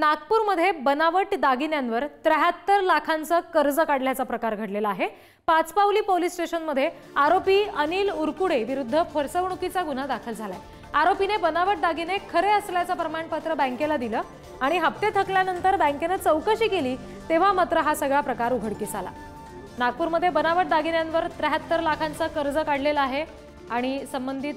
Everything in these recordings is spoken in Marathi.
नागपूरमध्ये बनावट दागिन्यांवर 73 लाखांचं कर्ज काढल्याचा प्रकार घडलेला आहे। पाचपावली पोलीस स्टेशनमध्ये आरोपी अनिल उरकुडे विरुद्ध फसवणुकीचा गुन्हा दाखल झालाय। आरोपीने बनावट दागिने खरे असल्याचं प्रमाणपत्र बँकेला दिलं आणि हप्ते थकल्यानंतर बँकेने चौकशी केली तेव्हा मात्र हा सगळा प्रकार उघडकीस आला। नागपूरमध्ये बनावट दागिन्यांवर 73 लाखांचं कर्ज काढलेलं आहे आणि संबंधित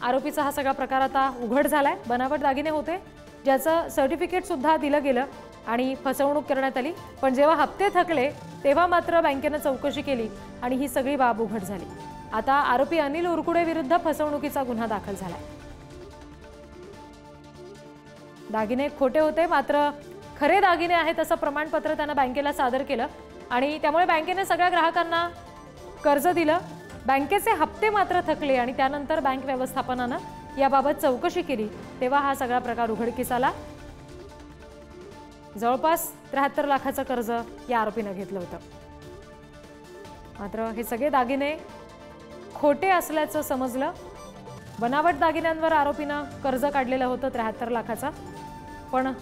आरोपीचा हा सगळा प्रकार आता उघड झालाय। बनावट दागिने होते ज्याचं सर्टिफिकेट सुद्धा दिलं गेलं आणि फसवणूक करण्यात आली, पण जेव्हा हप्ते थकले तेव्हा मात्र बँकेने चौकशी केली आणि ही सगळी बाब उघड झाली। आता आरोपी अनिल उरकुडे विरुद्ध फसवणुकीचा गुन्हा दाखल झालाय। दागिने खोटे होते मात्र खरे दागिने आहेत असं प्रमाणपत्र त्यांना बँकेला सादर केलं आणि त्यामुळे बँकेने सगळ्या ग्राहकांना कर्ज दिलं। बँकेचे हप्ते मात्र थकले आणि त्यानंतर बँक व्यवस्थापनाने याबाबत चौकशी केली तेव्हा हा सगळा प्रकार उघडकीस आला। जवळपास 73 लाखाचं कर्ज या आरोपीने घेतलं होतं, मात्र हे सगळे दागिने खोटे असल्याचं समजलं। बनावट दागिन्यांवर आरोपीने कर्ज काढलेलं होतं 73 लाखाचं, पण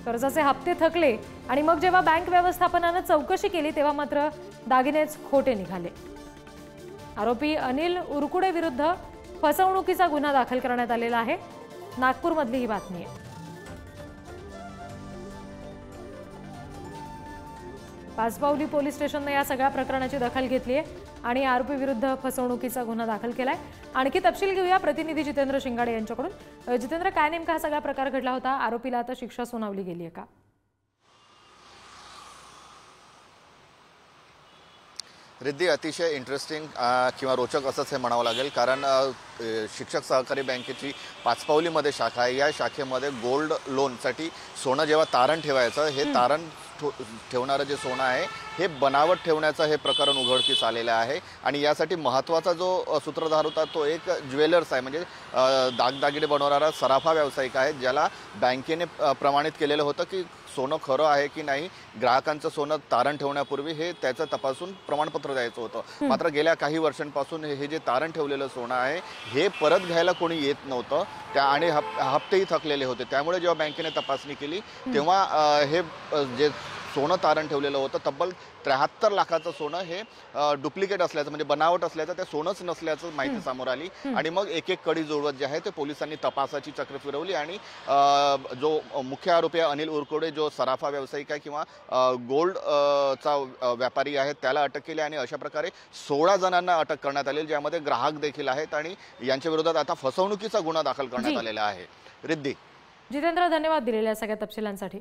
कर्जाचे हप्ते थकले आणि मग जेव्हा बँक व्यवस्थापनाने चौकशी केली तेव्हा मात्र दागिनेच खोटे निघाले। आरोपी अनिल उरकुडे विरुद्ध फसवणुकीचा गुन्हा दाखल करण्यात आलेला आहे। नागपूरमधली ही बातमी आहे। पाचपावली पोलीस स्टेशनने या सगळ्या प्रकरणाची दखल घेतली आहे आणि आरोपी विरुद्ध फसवणुकीचा गुन्हा दाखल केलाय। आणखी तपशील घेऊया प्रतिनिधी जितेंद्र शिंगाडे यांच्याकडून। जितेंद्र, काय नेमका हा सगळा प्रकार घडला होता? आरोपीला आता शिक्षा सुनावली गेली आहे का? रिद्धी, अतिशय इंटरेस्टिंग किंवा रोचक असंच हे म्हणावं लागेल, कारण शिक्षक सहकारी बँकेची पाचपावलीमध्ये शाखा आहे। या शाखेमध्ये गोल्ड लोनसाठी सोनं जेव्हा तारण ठेवायचं, हे तारण ठेवणारं जे सोनं आहे हे बनावट ठेवण्याचं हे प्रकरण उघडकीस आलेलं आहे। आणि यासाठी महत्त्वाचा जो सूत्रधार होता तो एक ज्वेलर्स आहे, म्हणजे दागदागिने बनवणारा सराफा व्यावसायिक आहे, ज्याला बँकेने प्रमाणित केलेलं होतं की सोनं खरं आहे की नाही, ग्राहकांचं सोनं तारण ठेवण्यापूर्वी हे त्याचं तपासून प्रमाणपत्र द्यायचं होतं। मात्र गेल्या काही वर्षांपासून हे जे तारण ठेवलेलं सोनं आहे हे परत घ्यायला कोणी येत नव्हतं त्या आणि हप्तेही थकलेले होते। त्यामुळे जेव्हा बँकेने तपासणी केली तेव्हा हे जे सोनं तारण ठेवलेलं होतं तब्बल 73 लाखाचं सोनं हे डुप्लिकेट असल्याचं, म्हणजे बनावट असल्याचं, ते सोनंच नसल्याचं माहिती समोर आली। आणि मग एक एक कडी जोडत जे आहे ते पोलिसांनी तपासाची चक्र फिरवली आणि जो मुख्य आरोपी अनिल उरकुडे, जो सराफा व्यावसायिक आहे किंवा गोल्डचा व्यापारी आहे, त्याला अटक केली आणि अशा प्रकारे 16 जणांना अटक करण्यात आली, ज्यामध्ये ग्राहक देखील आहेत आणि यांच्या विरोधात आता फसवणुकीचा गुन्हा दाखल करण्यात आलेला आहे। रिद्धी, जितेंद्र, धन्यवाद दिलेल्या सगळ्या तपशिलांसाठी।